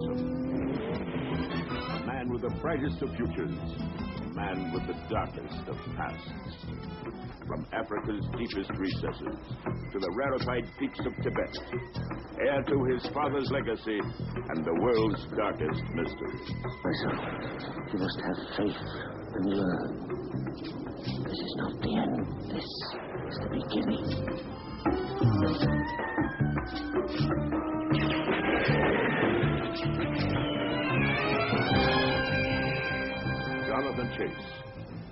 A man with the brightest of futures. A man with the darkest of pasts. From Africa's deepest recesses to the rarefied peaks of Tibet, heir to his father's legacy and the world's darkest mystery. My son, you must have faith and learn. This is not the end. This is the beginning. Jonathan Chase,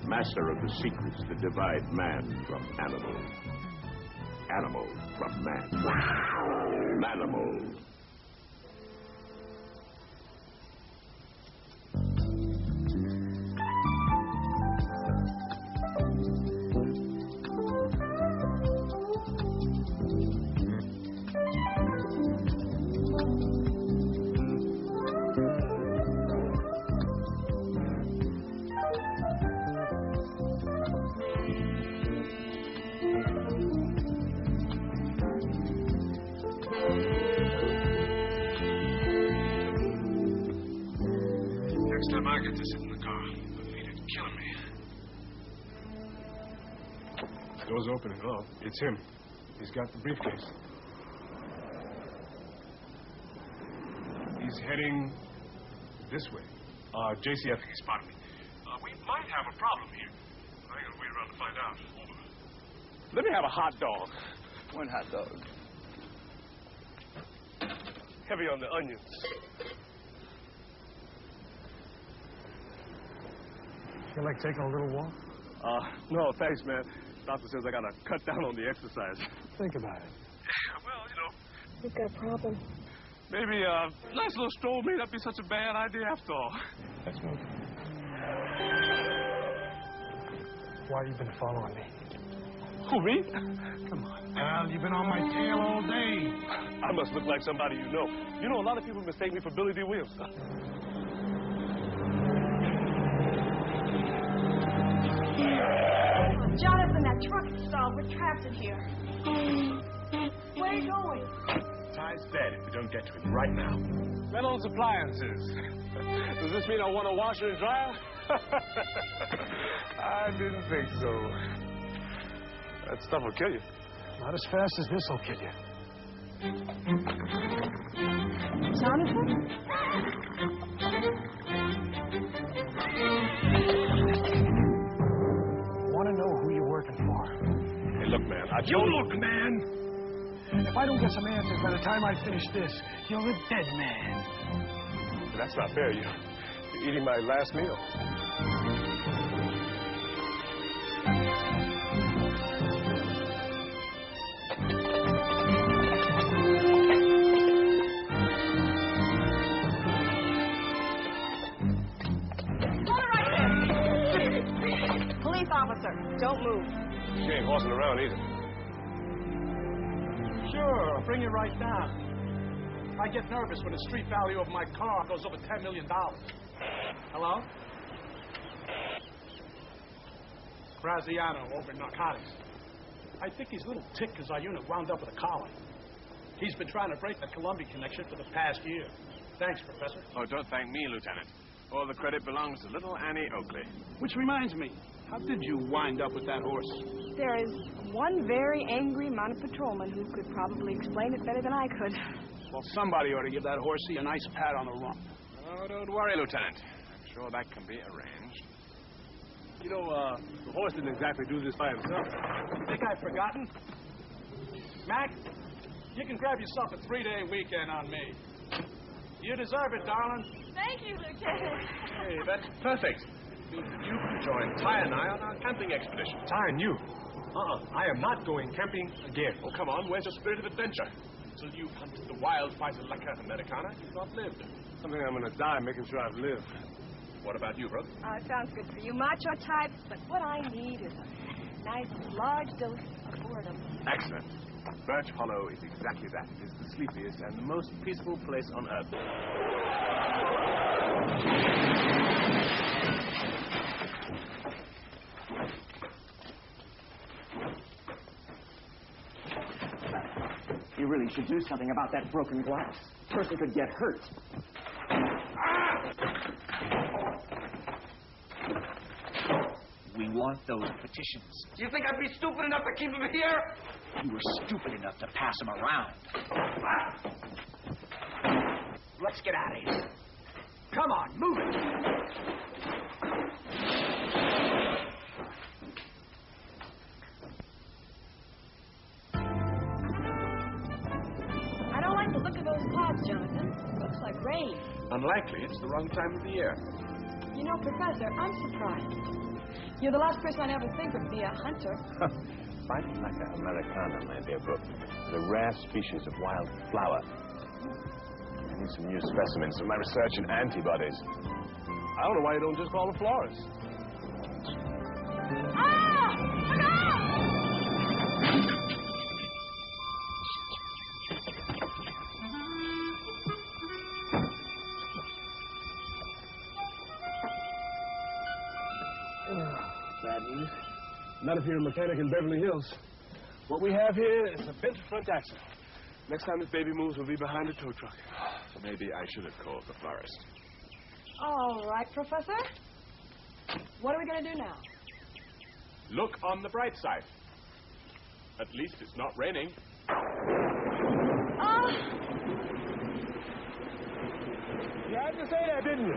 master of the secrets that divide man from animal. Animal from man. Manimal. Next time I get to sit in the car, I'm afraid of killing me. The door's open. Oh, it's him. He's got the briefcase. He's heading this way. JC, I think he spotted me. We might have a problem here. I think I'll wait around to find out. Over. Let me have a hot dog. One hot dog. Heavy on the onions. Feel like taking a little walk? No, thanks, man. Doctor says I gotta cut down on the exercise. Think about it. Yeah, well, you know. We've got a problem. Maybe a nice little stroll may not be such a bad idea after all. Let's move. Why you been following me? Who, me? Come on, pal. You've been on my tail all day. I must look like somebody you know. You know, a lot of people mistake me for Billy D. Williams. Jonathan, that truck is stalled. We're trapped in here. Where are you going? Ty's dead if we don't get to him right now. Reynolds Appliances. Does this mean I want a washer and dryer? I didn't think so. That stuff will kill you. Not as fast as this will kill you. Jonathan? I want to know who you're working for. Hey, look, man. You look, man! If I don't get some answers by the time I finish this, you're a dead man. That's not fair. You're eating my last meal. Police officer, don't move. She ain't horsing around either. Sure, I'll bring you right down. I get nervous when the street value of my car goes over $10 million. Hello? Graziano over in narcotics. I think his little tick because our unit wound up with a collar. He's been trying to break the Columbia connection for the past year. Thanks, Professor. Oh, don't thank me, Lieutenant. All the credit belongs to little Annie Oakley. Which reminds me, how did you wind up with that horse? There is one very angry mounted patrolman who could probably explain it better than I could. Well, somebody ought to give that horsey a nice pat on the rump. Oh, don't worry, Lieutenant. I'm sure that can be arranged. You know, the horse didn't exactly do this by himself. You think I've forgotten? Mac, you can grab yourself a 3-day weekend on me. You deserve it, darling. Thank you, Lieutenant. Hey, that's perfect. You can join Ty and I on our camping expedition. Ty and you? I am not going camping again. Oh, come on. Where's your spirit of adventure? Until you've hunted the wild Physolacca americana, you've not lived. Something I'm gonna die making sure I've lived. What about you, brother? It sounds good for you. Macho type, but what I need is a nice, large dose of boredom. Excellent. Birch Hollow is exactly that. It is the sleepiest and the most peaceful place on earth. You really should do something about that broken glass. Person could get hurt. We want those petitions. Do you think I'd be stupid enough to keep him here? You were stupid enough to pass them around. Let's get out of here. Come on, move it. I don't like the look of those clouds, Jonathan. Looks like rain. Unlikely. It's the wrong time of the year. You know, Professor, I'm surprised. You're the last person I'd ever think would be a hunter. Fighting like an Americana, my dear Brooke, is a rare species of wild flower. I need some new specimens for my research in antibodies. I don't know why you don't just call a florist. Ah! Look out! Bad news. Not if you're a mechanic in Beverly Hills. What we have here is a bent front axle. Next time this baby moves, we'll be behind a tow truck. Maybe I should have called the florist. All right, Professor. What are we going to do now? Look on the bright side. At least it's not raining. Ah! You had to say that, didn't you?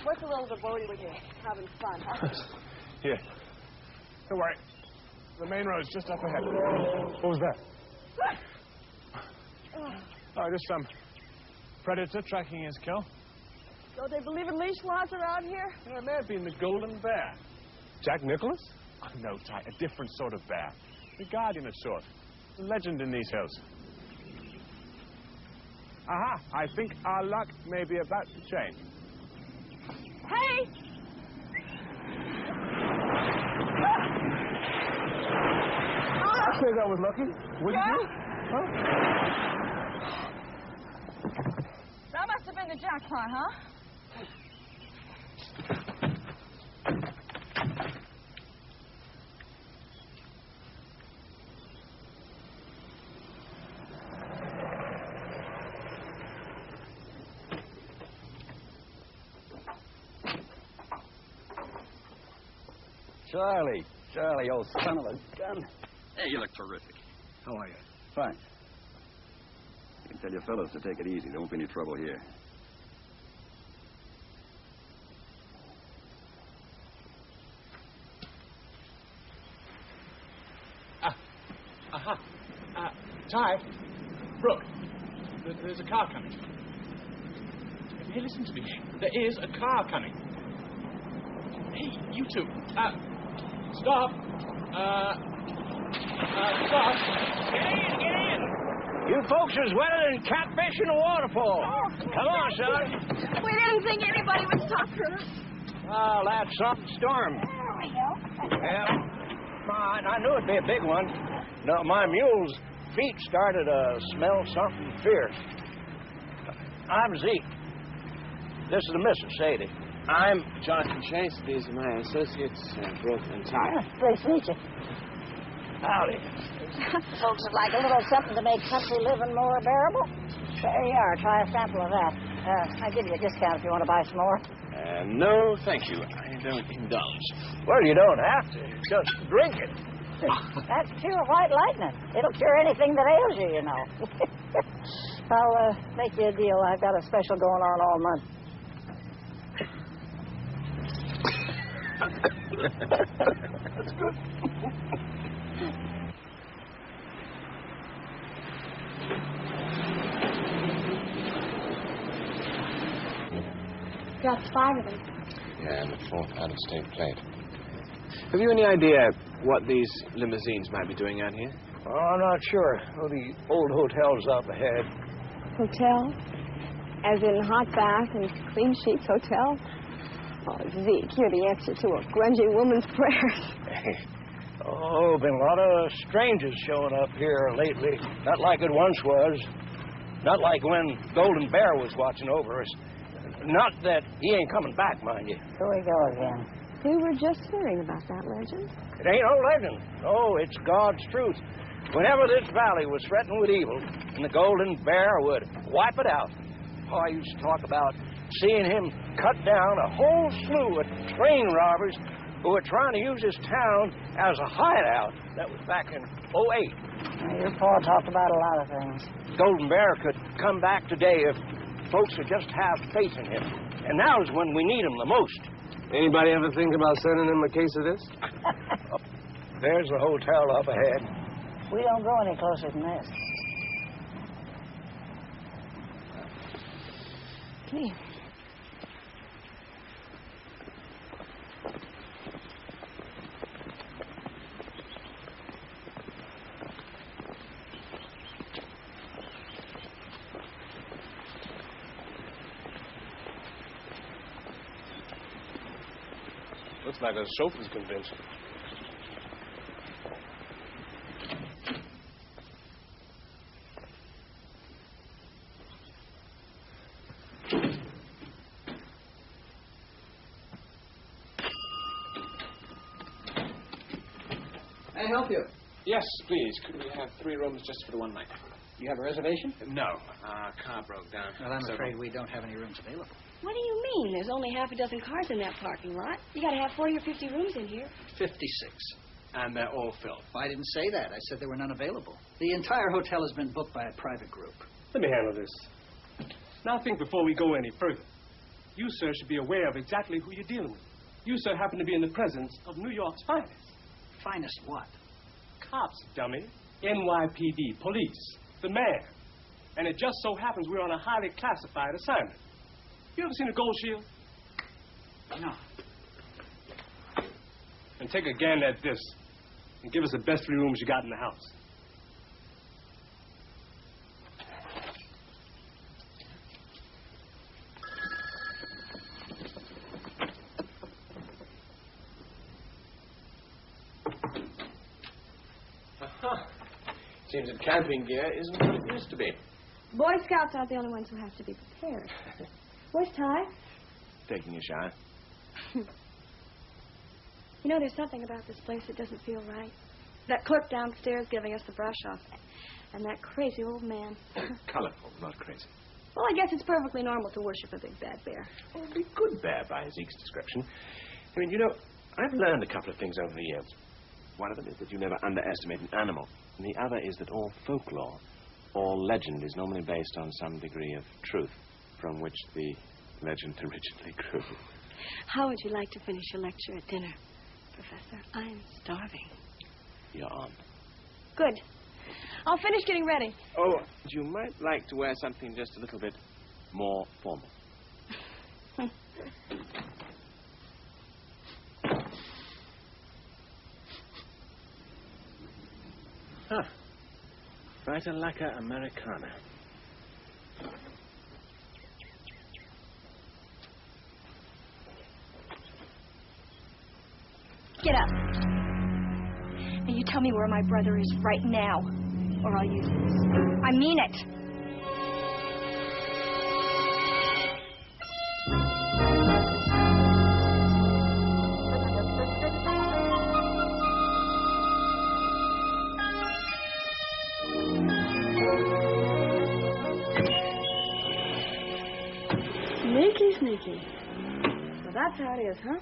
What's a little devotee with you? Having fun, huh? Here. Don't worry. The main road's just up ahead. What was that? Oh, just some predator tracking his kill. Don't they believe in leash laws around here? It may have been the golden bear. Jack Nicholas? Oh, no, Ty, a different sort of bear. The guardian of sorts. A legend in these hills. Aha, I think our luck may be about to change. Hey! I say that was lucky. Wouldn't you? Huh? That must have been the jackpot, huh? Charlie, old son of a gun. Hey, you look terrific. How are you? Fine. You can tell your fellows to take it easy. There won't be any trouble here. Ty, Brooke, there's a car coming. Hey, listen to me. There is a car coming. Hey, you two. Stop. Stop. Get in! You folks is wetter than catfish in a waterfall. Come on, son. We didn't think anybody would stop for us. Oh, that's some storm. There we go. Yeah. I knew it'd be a big one. No, my mule's feet started to smell something fierce. I'm Zeke. This is the Mrs. Sadie. I'm Jonathan Chase. These are my associates, Brooke and Ty. Great to meet you. Howdy. Folks would like a little something to make country living more bearable. There you are. Try a sample of that. I'll give you a discount if you want to buy some more. No, thank you. I don't indulge. Well, you don't have to. Just drink it. That's pure white lightning. It'll cure anything that ails you, you know. I'll make you a deal. I've got a special going on all month. That's good. Got 5 of them. Yeah, and the 4th out-of-state plate. Have you any idea what these limousines might be doing out here? Oh, I'm not sure. Oh, the old hotel's up ahead. Hotel? As in hot bath and clean sheets hotel? Oh, Zeke, you're the answer to a grungy woman's prayers. Oh, been a lot of strangers showing up here lately. Not like it once was. Not like when Golden Bear was watching over us. Not that he ain't coming back, mind you. Here we go again. We were just hearing about that legend. It ain't no legend. No, it's God's truth. Whenever this valley was threatened with evil, and the Golden Bear would wipe it out. Oh, I used to talk about seeing him cut down a whole slew of train robbers who were trying to use his town as a hideout. That was back in '08. Now, your pa talked about a lot of things. Golden Bear could come back today if folks would just have faith in him. And now's when we need him the most. Anybody ever think about sending him a case of this? There's the hotel up ahead. We don't go any closer than this. Okay. Looks like a chauffeur's convention. May I help you? Yes, please. Could we have 3 rooms just for the one night? You have a reservation? No. Our car broke down. Well, I'm afraid we don't have any rooms available. What do you mean? There's only half a dozen cars in that parking lot. You got to have 40 or 50 rooms in here. 56. And they're all filled. I didn't say that. I said there were none available. The entire hotel has been booked by a private group. Let me handle this. Now, I think before we go any further, you, sir, should be aware of exactly who you're dealing with. You, sir, happen to be in the presence of New York's finest. Finest what? Cops, dummy. NYPD, police, the man. And it just so happens we're on a highly classified assignment. You ever seen a gold shield? No. And take a gander at this and give us the best 3 rooms you got in the house. Seems that camping gear isn't what it used to be. Boy Scouts aren't the only ones who have to be prepared. Where's Ty? Taking a shower. You know, there's something about this place that doesn't feel right. That clerk downstairs giving us the brush off. And that crazy old man. Colorful, not crazy. Well, I guess it's perfectly normal to worship a big bad bear. Well, a good bear by Zeke's description. I mean, you know, I've learned a couple of things over the years. One of them is that you never underestimate an animal. And the other is that all folklore, all legend is normally based on some degree of truth from which the legend originally grew. How would you like to finish your lecture at dinner, Professor? I'm starving. You're on. Good. I'll finish getting ready. Oh, you might like to wear something just a little bit more formal. Huh. Quite a lacquer Americana. Get up. And you tell me where my brother is right now, or I'll use this. I mean it. Sneaky. So that's how it is, huh?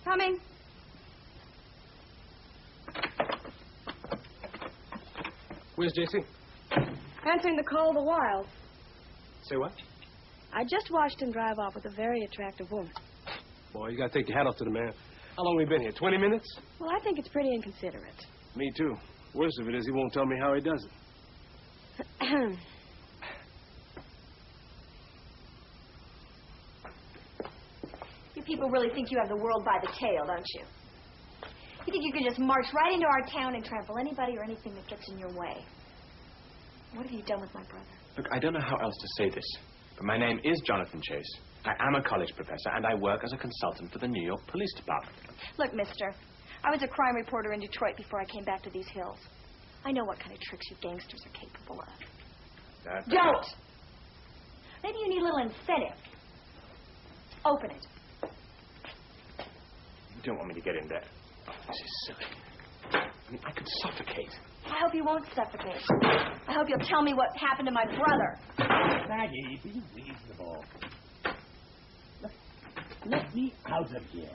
Coming. Where's JC? Answering the call of the wild. Say what? I just watched him drive off with a very attractive woman. Boy, you gotta take your hat off to the man. How long we been here? 20 minutes? Well, I think it's pretty inconsiderate. Me too. Worst of it is he won't tell me how he does it. You people really think you have the world by the tail, don't you? You think you can just march right into our town and trample anybody or anything that gets in your way. What have you done with my brother? Look, I don't know how else to say this, but my name is Jonathan Chase. I am a college professor, and I work as a consultant for the New York Police Department. Look, mister, I was a crime reporter in Detroit before I came back to these hills. I know what kind of tricks you gangsters are capable of. Don't! Maybe you need a little incentive. Open it. You don't want me to get in there. Oh, this is silly. I mean, I could suffocate. I hope you won't suffocate. I hope you'll tell me what happened to my brother. Maggie, be reasonable. Let me out of here.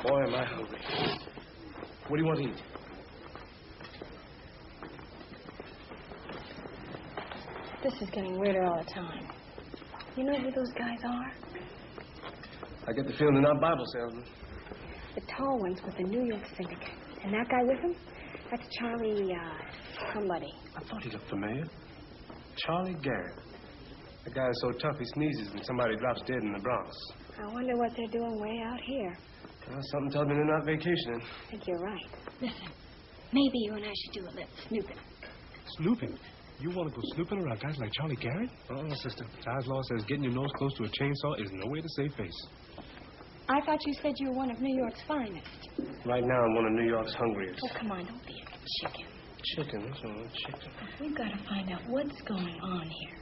Boy, am I hungry. What do you want to eat? This is getting weirder all the time. You know who those guys are? I get the feeling they're not Bible salesmen. The tall one's with the New York Syndicate. And that guy with him? That's Charlie, somebody. I thought he looked familiar. Charlie Garrett. The guy is so tough he sneezes when somebody drops dead in the Bronx. I wonder what they're doing way out here. Well, something tells me they're not vacationing. I think you're right. Listen, maybe you and I should do a little snooping. Snooping? You want to go snooping around guys like Charlie Garrett? Oh, sister. Ty's law says getting your nose close to a chainsaw is no way to save face. I thought you said you were one of New York's finest. Right now, I'm one of New York's hungriest. Oh, come on, don't be a chicken. Chicken? What's wrong with chicken? We've got to find out what's going on here.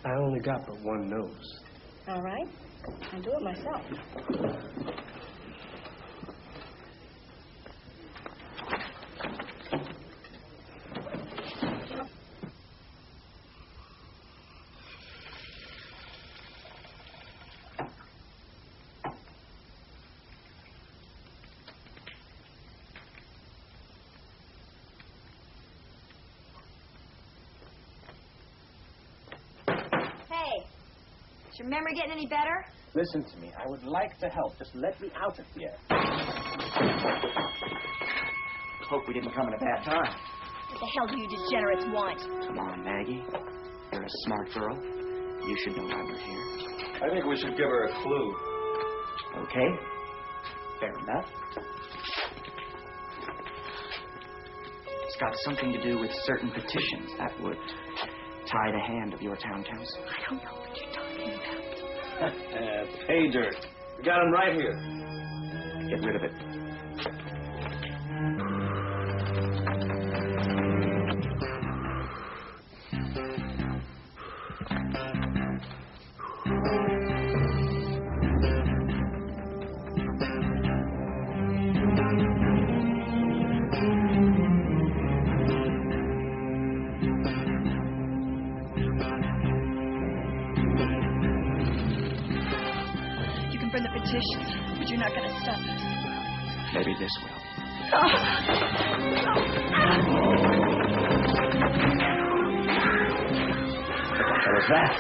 I only got but one nose. All right. I'll do it myself. Is your memory getting any better? Listen to me. I would like to help. Just let me out of here. Hope we didn't come at a bad time. What the hell do you degenerates want? Come on, Maggie. You're a smart girl. You should know why we're here. I think we should give her a clue. Okay. Fair enough. It's got something to do with certain petitions that would tie the hand of your town council. I don't know what you're talking about. Pay dirt. We got him right here. Get rid of it. But you're not going to stop it. Maybe this will. What the hell is that?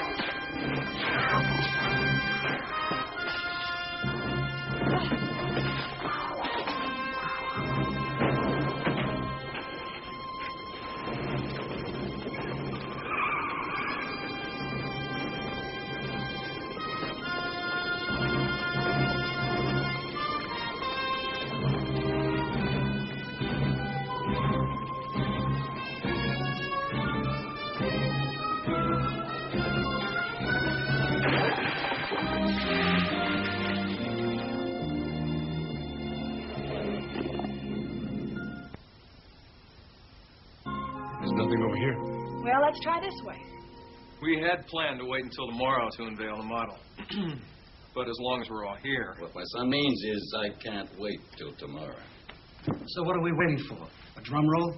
Well, let's try this way. We had planned to wait until tomorrow to unveil the model. But as long as we're all here... What my son means is I can't wait till tomorrow. So what are we waiting for? A drum roll?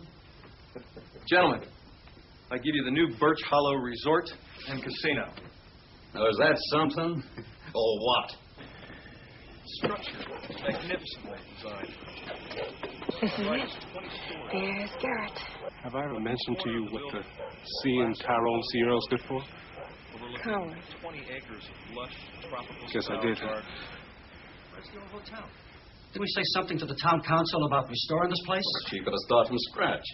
Gentlemen, I give you the new Birch Hollow Resort and Casino. Now, is that something? Or what? Structure. Magnificently designed. This is it. There's Garrett. Have I ever mentioned to you what the C in Tyrone Sierra stood for? Coward. 20 acres of lush tropical Guess I did. Where's the old hotel? Did we say something to the town council about restoring this place? It's cheaper to start from scratch.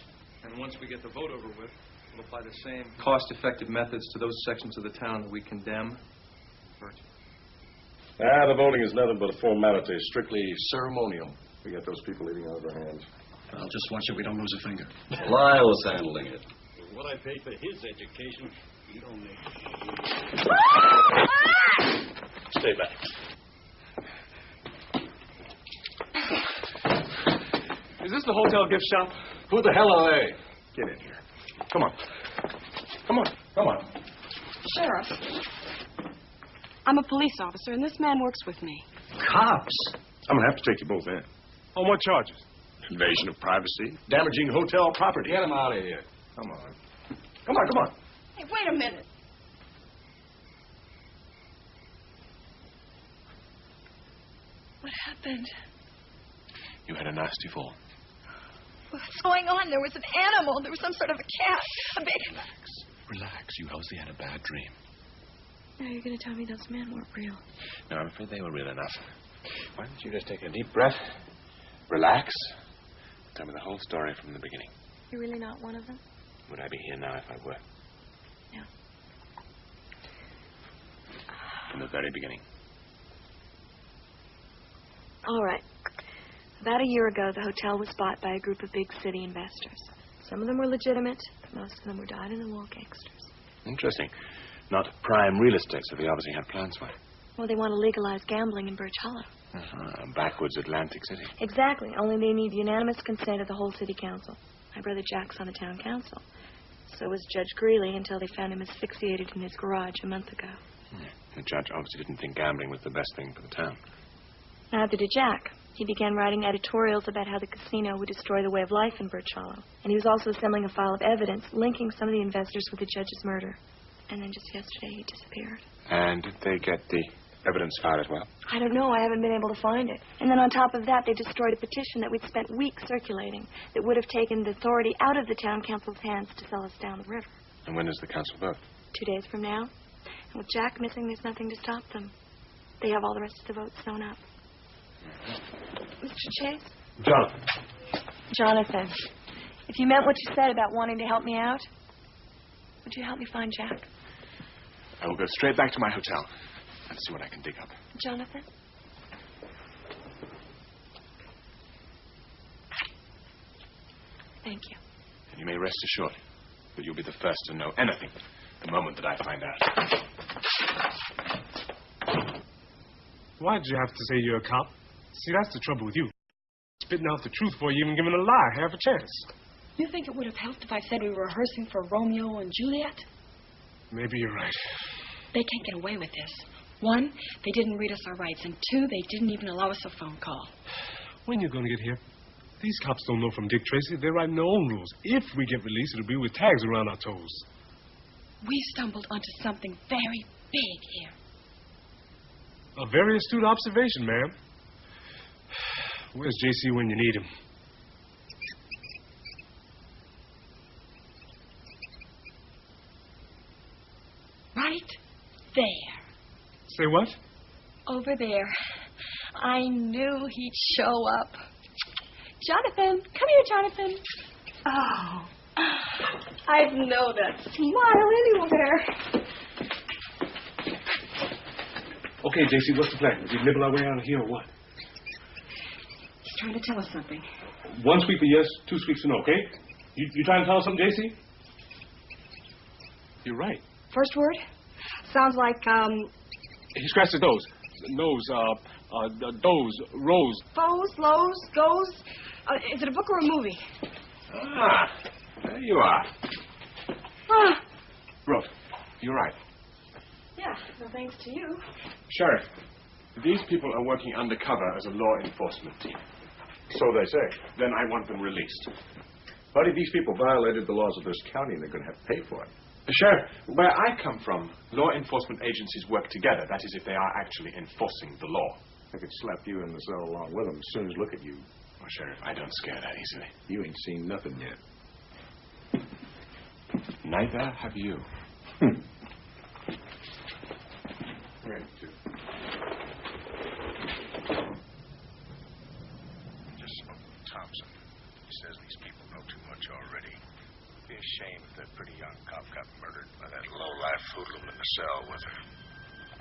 And once we get the vote over with, we'll apply the same cost-effective methods to those sections of the town that we condemn. The voting is nothing but a formality, strictly ceremonial. We get those people eating out of our hands. I'll just watch it we don't lose a finger. Lyle's handling it. For what I paid for his education, Stay back. Is this the hotel gift shop? Who the hell are they? Get in here. Come on. Come on. Come on. Sheriff, I'm a police officer, and this man works with me. Cops? I'm going to have to take you both in. On what charges? Invasion of privacy, damaging hotel property. Get him out of here. Come on. Come on, come on. Hey, wait a minute. What happened? You had a nasty fall. What's going on? There was an animal. There was some sort of a cat. A big... Relax. You obviously had a bad dream. Now you're going to tell me those men weren't real. No, I'm afraid they were real enough. Why don't you just take a deep breath, relax, tell me the whole story from the beginning. You're really not one of them? Would I be here now if I were? No. From the very beginning. All right. About a year ago, the hotel was bought by a group of big city investors. Some of them were legitimate, but most of them were dyed-in-the-wool gangsters. Interesting. Not prime real estate, so they obviously had plans for it. Well, they want to legalize gambling in Birch Hollow. Backwoods Atlantic City. Exactly. Only they need unanimous consent of the whole city council. My brother Jack's on the town council. So was Judge Greeley until they found him asphyxiated in his garage a month ago. The judge obviously didn't think gambling was the best thing for the town. Neither did Jack. He began writing editorials about how the casino would destroy the way of life in Birch Hollow. And he was also assembling a file of evidence linking some of the investors with the judge's murder. And then just yesterday, he disappeared. And did they get the evidence file as well? I don't know. I haven't been able to find it. And then on top of that, they destroyed a petition that we'd spent weeks circulating that would have taken the authority out of the town council's hands to sell us down the river. And when does the council vote? 2 days from now. And with Jack missing, there's nothing to stop them. They have all the rest of the votes sewn up. Mr. Chase? Jonathan. Jonathan, if you meant what you said about wanting to help me out, would you help me find Jack? I will go straight back to my hotel and see what I can dig up. Jonathan? Thank you. And you may rest assured that you'll be the first to know anything the moment that I find out. Why'd you have to say you're a cop? See, that's the trouble with you. Spitting out the truth before you even giving a lie half a chance. You think it would have helped if I said we were rehearsing for Romeo and Juliet? Maybe you're right. They can't get away with this. 1, they didn't read us our rights, and 2, they didn't even allow us a phone call. When you going to get here? These cops don't know from Dick Tracy. They're writing their own rules. If we get released, it'll be with tags around our toes. We stumbled onto something very big here. A very astute observation, ma'am. Where's J.C. when you need him? Right there. Say what? Over there. I knew he'd show up. Jonathan, come here, Jonathan. Oh, I'd know that smile anywhere. Okay, J.C., what's the plan? Do we nibble our way out of here or what? He's trying to tell us something. 1 sweep of yes, 2 sweeps of no, okay? You trying to tell us something, J.C.? You're right. First word? Sounds like, He scratched his nose. Nose, doze, rose. Foes, lows, goes. Is it a book or a movie? Ah, there you are. Ah. Brooke, you're right. Yeah, well, thanks to you. Sheriff, these people are working undercover as a law enforcement team. So they say. Then I want them released. Buddy, these people violated the laws of this county and they're going to have to pay for it. Sheriff, where I come from, law enforcement agencies work together. That is, if they are actually enforcing the law. I could slap you in the cell along with them as soon as look at you. Well, Sheriff, I don't scare that easily. You ain't seen nothing yet. Neither have you. Right, too. Just spoke with Thompson. He says these people know too much already. It'd be a shame if that pretty young cop got murdered by that low-life hoodlum in the cell with her.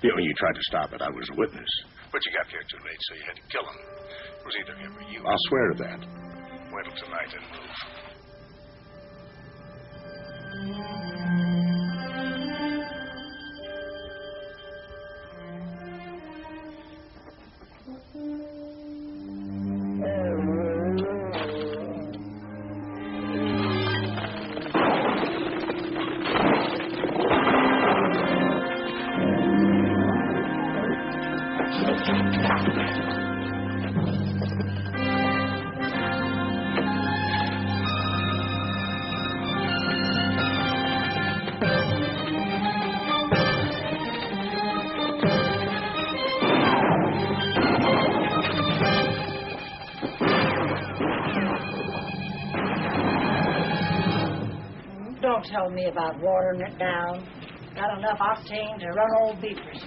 Yeah, when you tried to stop it, I was a witness. But you got there too late, so you had to kill him. It was either him or you. I'll swear to that. Wait till tonight and move. tell me about watering it down. Got enough octane to run old beefers.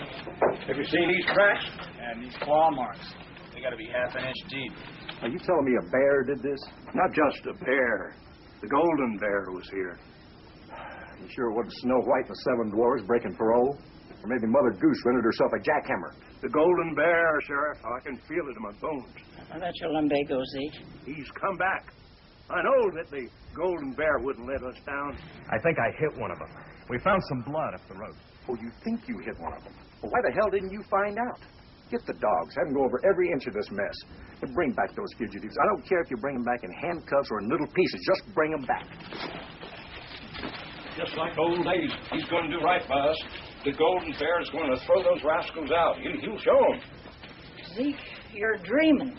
Have you seen these tracks? And these claw marks. They got to be half an inch deep. Are you telling me a bear did this? Not just a bear. The golden bear was here. You sure it wasn't Snow White and the Seven Dwarfs breaking parole? Or maybe Mother Goose rendered herself a jackhammer. The golden bear, Sheriff. I can feel it in my bones. Well, that's your lumbago, Zeke. He's come back. I know that the golden bear wouldn't let us down. I think I hit one of them. We found some blood up the road. Oh, you think you hit one of them? Well, why the hell didn't you find out? Get the dogs. Have them go over every inch of this mess. And bring back those fugitives. I don't care if you bring them back in handcuffs or in little pieces. Just bring them back. Just like old days. He's going to do right by us. The golden bear is going to throw those rascals out. He'll show them. Zeke, you're dreaming.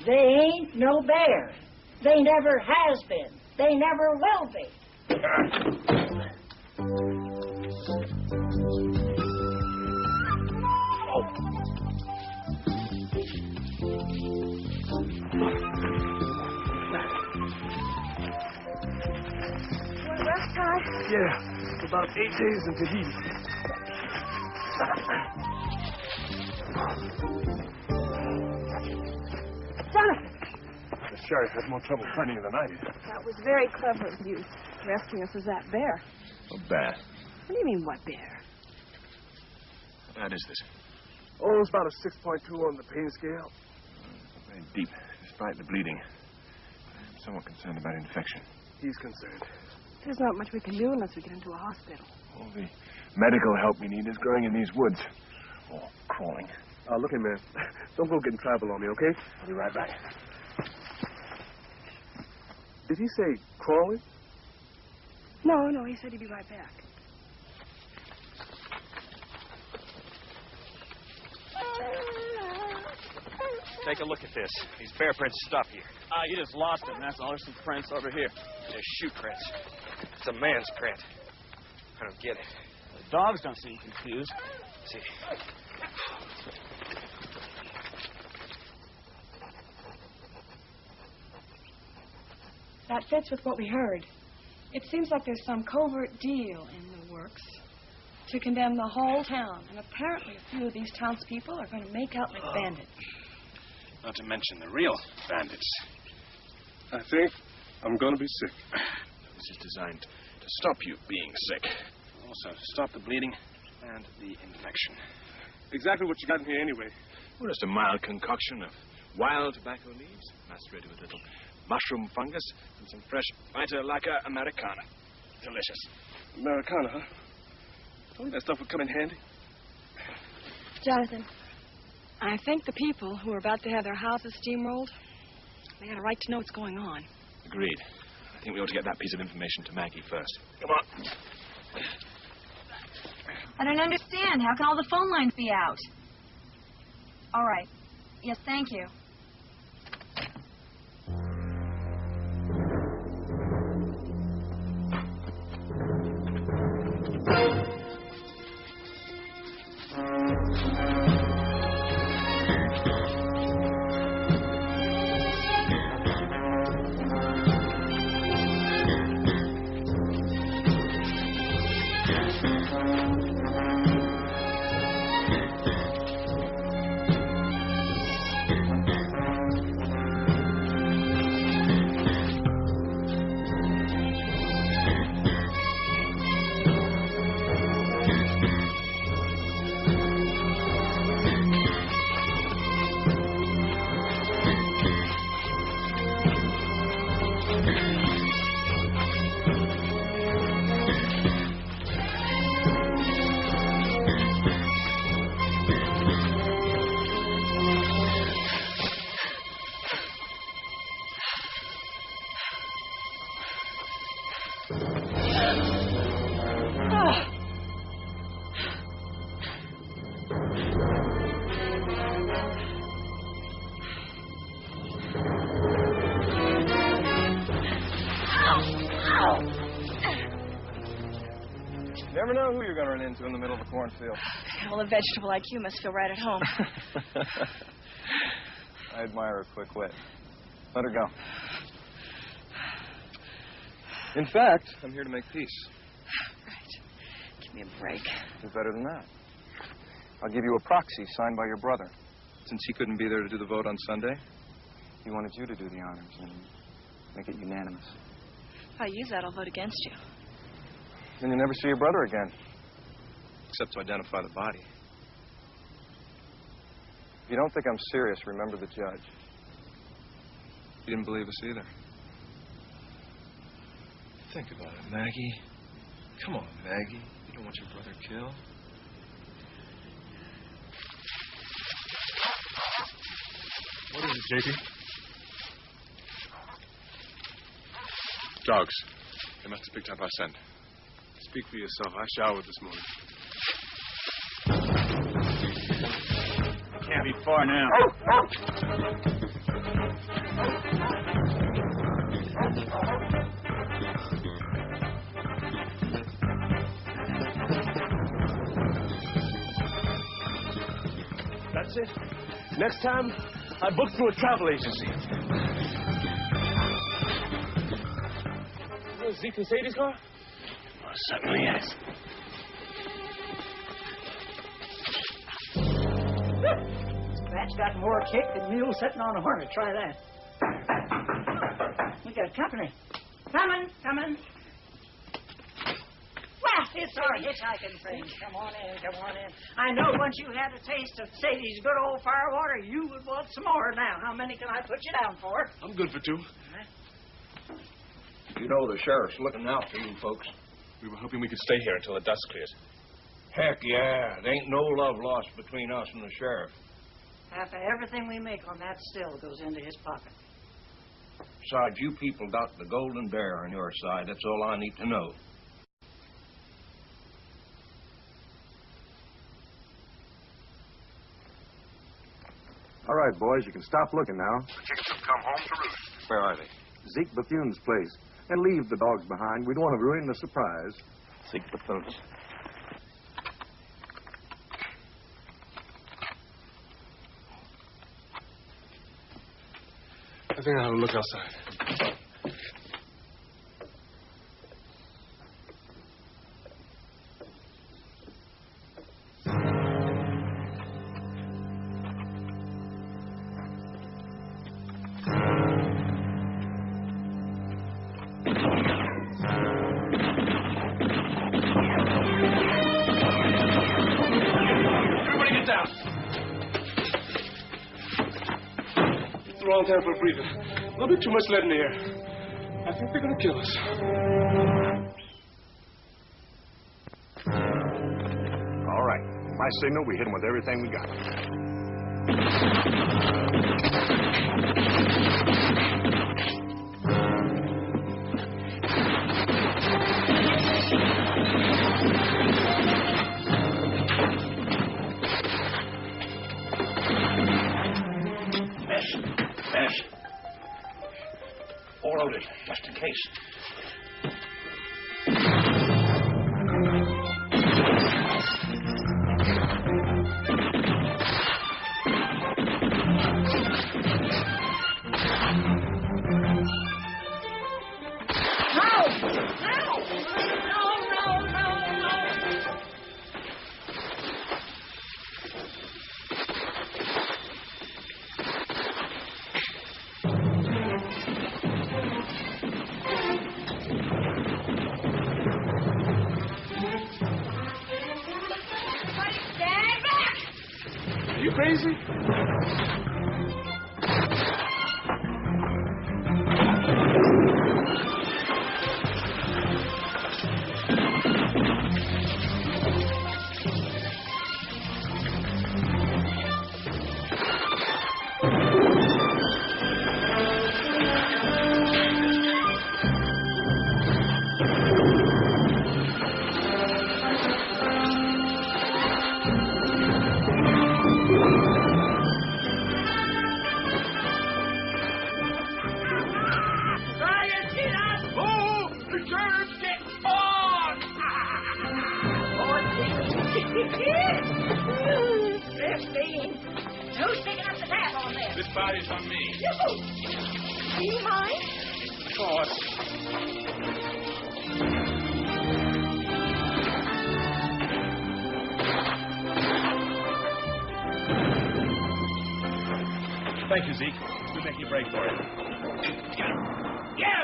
They ain't no bear. They never has been. They never will be. Rest, Ty? Yeah, about 8 days in Tahiti. Jonathan! The sheriff had more trouble finding you than I did. That was very clever of you, rescuing us as that bear. A bear. What do you mean, what bear? How bad is this? Oh, it's about a 6.2 on the pain scale. Very deep, despite the bleeding. I'm somewhat concerned about infection. He's concerned. There's not much we can do unless we get into a hospital. All the medical help we need is growing in these woods. Or crawling. Look here, man. Don't go getting tribal on me, okay? I'll be right back. Did he say crawling? No, he said he'd be right back. Take a look at this. These bear prints stop here. You just lost them. That's all. There's some prints over here. They're shoe prints. It's a man's print. I don't get it. The dogs don't seem confused. See. That fits with what we heard. It seems like there's some covert deal in the works to condemn the whole town. And apparently a few of these townspeople are going to make out like bandits. Not to mention the real bandits. I think I'm going to be sick. This is designed to stop you being sick. Also to stop the bleeding and the infection. Exactly what you got in here anyway. Well, just a mild concoction of wild tobacco leaves, macerated with a little mushroom fungus and some fresh Vita Lacca Americana. Delicious. Americana, huh? Told you that stuff would come in handy. Jonathan, I think the people who are about to have their houses steamrolled, they got a right to know what's going on. Agreed. I think we ought to get that piece of information to Maggie first. Come on. I don't understand. How can all the phone lines be out? All right. Yes, thank you. Never know who you're going to run into in the middle of a cornfield. Well, a vegetable like you must feel right at home. I admire her quick wit. Let her go. In fact, I'm here to make peace. Right. Give me a break. Do better than that. I'll give you a proxy signed by your brother. Since he couldn't be there to do the vote on Sunday, he wanted you to do the honors and make it unanimous. If I use that, I'll vote against you. Then you'll never see your brother again. Except to identify the body. If you don't think I'm serious, remember the judge. He didn't believe us either. Think about it, Maggie. Come on, Maggie. You don't want your brother killed. What is it, JP? Dogs. They must have picked up our scent. Speak for yourself. I showered this morning. Can't be far now. That's it. Next time, I book through a travel agency. Was Zeke in Sadie's car? Oh, certainly yes. That's got more kick than mule sitting on a hornet. Try that. We got company. Coming. Well, it's our hitchhiking friend. Come on in. I know once you had a taste of Sadie's good old firewater, you would want some more now. How many can I put you down for? I'm good for 2. You know the sheriff's looking out for you folks. We were hoping we could stay here until the dust clears. Heck yeah. There ain't no love lost between us and the sheriff. Half of everything we make on that still goes into his pocket. Besides, you people got the Golden Bear on your side. That's all I need to know. All right, boys, you can stop looking now. The chickens have come home to roost. Where are they? Zeke Bethune's place. And leave the dogs behind. We don't want to ruin the surprise. Zeke Bethune's. I think I'll have a look outside. Wrong time for a breather. A little bit too much lead in the air. I think they're going to kill us. All right. My signal, we hit them with everything we got. Mesh. All loaded, just in case. You crazy? Who's picking up the tab on this? This body's on me. Do you mind? Of course. Thank you, Zeke. We'll make you break for it. Get him! Get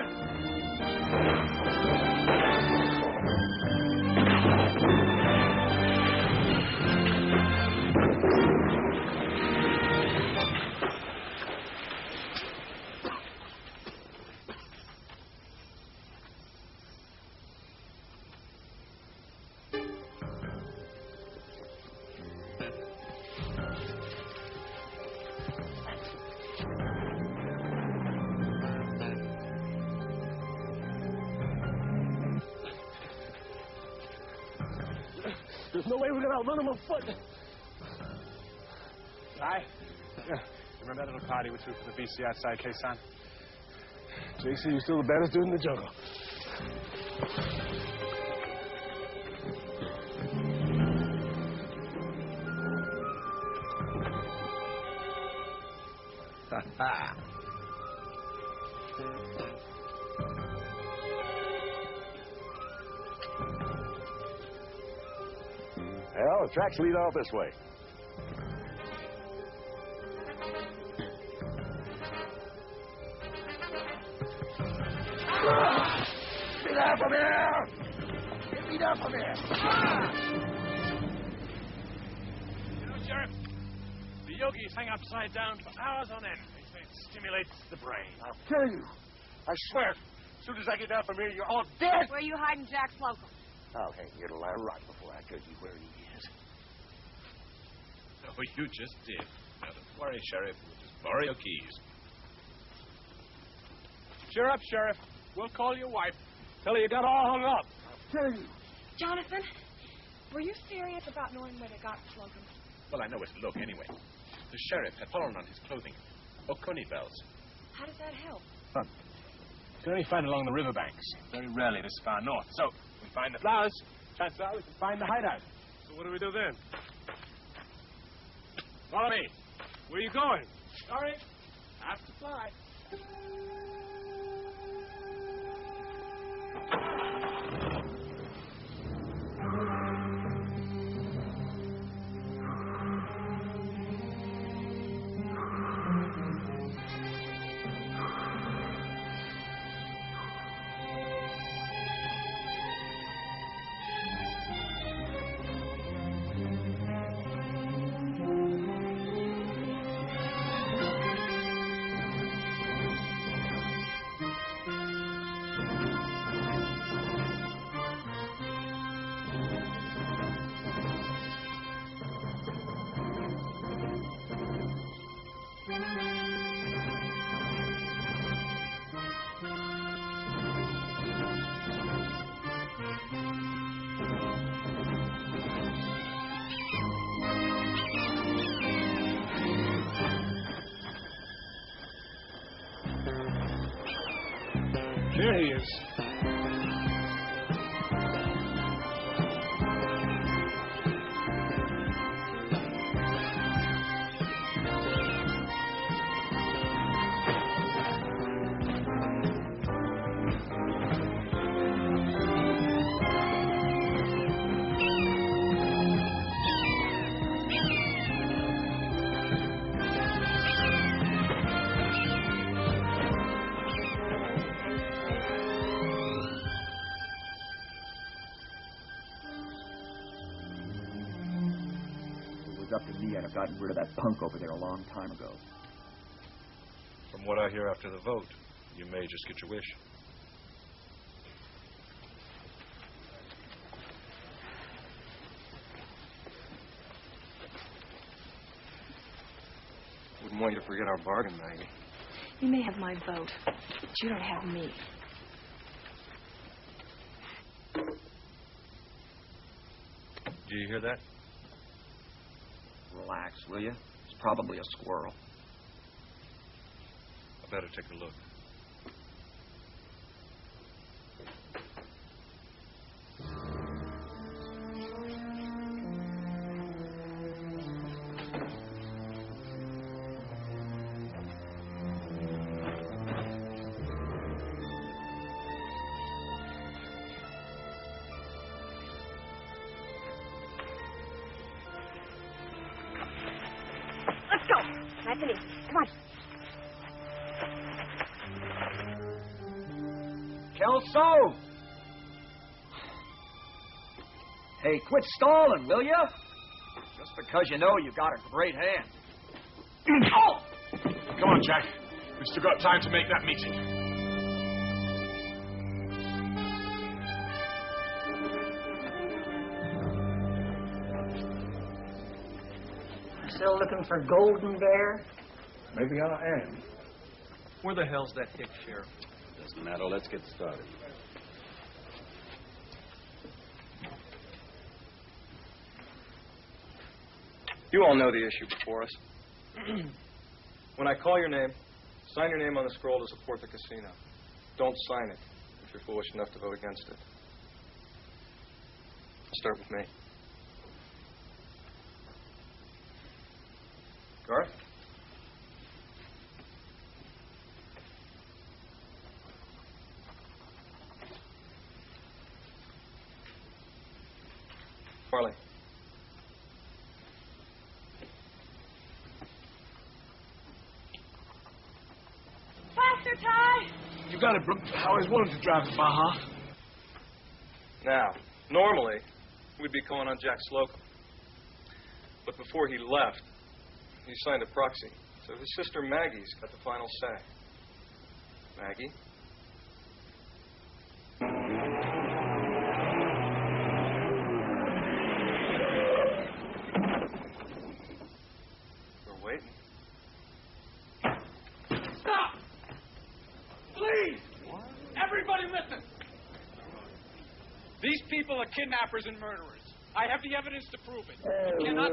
There's no way we're going to outrun him on foot. Ty? Yeah. Remember that little party we threw for the VC outside Quezon? JC, you're still the baddest dude in the jungle. Well, the tracks lead off this way. Get me down from here! Get me down from here! You know, Sheriff, the yogis hang upside down for hours on end. They say it stimulates the brain. I'll kill you. I swear. As soon as I get down from here, you're all dead. Where are you hiding Jack Slocum? I'll hang you till I rot before I tell you where he is. Oh, you just did. Now, don't worry, Sheriff. We'll just borrow your keys. Cheer up, Sheriff. We'll call your wife. Tell her you got all hung up. I'll kill you. Jonathan, were you serious about knowing where they got Slocum? Well, I know where to look anyway. The sheriff had fallen on his clothing. Oconee bells. How does that help? You can only find along the riverbanks. Very rarely this far north. So, we find the flowers. Chances are we can find the hideout. So what do we do then? Follow me. Where are you going? Sorry. Have to fly. There he is. Up to me, I'd have gotten rid of that punk over there a long time ago. From what I hear after the vote, you may just get your wish. Wouldn't want you to forget our bargain, Maggie. You may have my vote, but you don't have me. Do you hear that? Relax, will you? It's probably a squirrel. I better take a look. Anthony, come on. Kelso! Hey, quit stalling, will ya? Just because you know you got a great hand. Oh! Come on, Jack. We've still got time to make that meeting. Still looking for Golden Bear? Maybe I am. Where the hell's that hick sheriff? Doesn't matter. Let's get started. You all know the issue before us. When I call your name, sign your name on the scroll to support the casino. Don't sign it if you're foolish enough to vote against it. I'll start with me. Garth? Farley. Faster, Ty! You got it, Brooke. I always wanted to drive the Baja. Now, normally, we'd be calling on Jack Slocum. But before he left, he signed a proxy. So his sister Maggie's got the final say. Maggie? We're waiting. Stop! Please! What? Everybody listen! These people are kidnappers and murderers. I have the evidence to prove it. You cannot...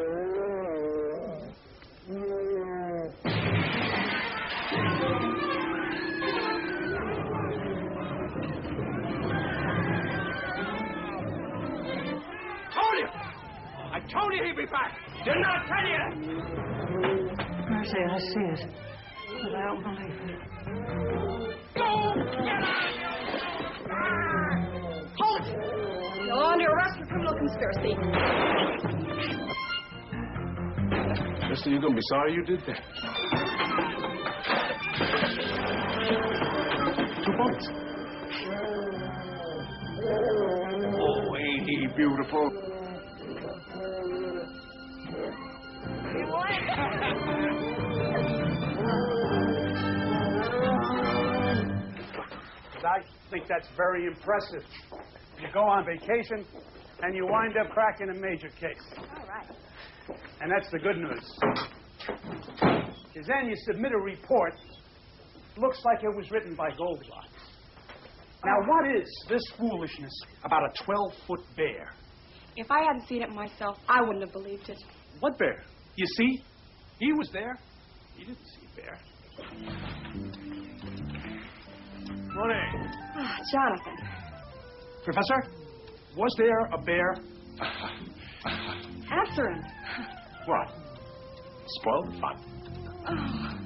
I told you he'd be back. Didn't I tell you? Mercy, I see it. But I don't believe it. Go! Get out! Hold it! You're under arrest for criminal conspiracy. Mister, you're gonna be sorry you did that. 2 bullets. Oh, ain't he beautiful? I think that's very impressive. You go on vacation, and you wind up cracking a major case. All right. And that's the good news. Because then you submit a report. Looks like it was written by Goldilocks. Now, what is this foolishness about a 12-foot bear? If I hadn't seen it myself, I wouldn't have believed it. What bear? You see? He was there. He didn't see a bear. Morning. Ah, Jonathan. Professor, was there a bear? Answer him. What? Spoiled the fun. Oh.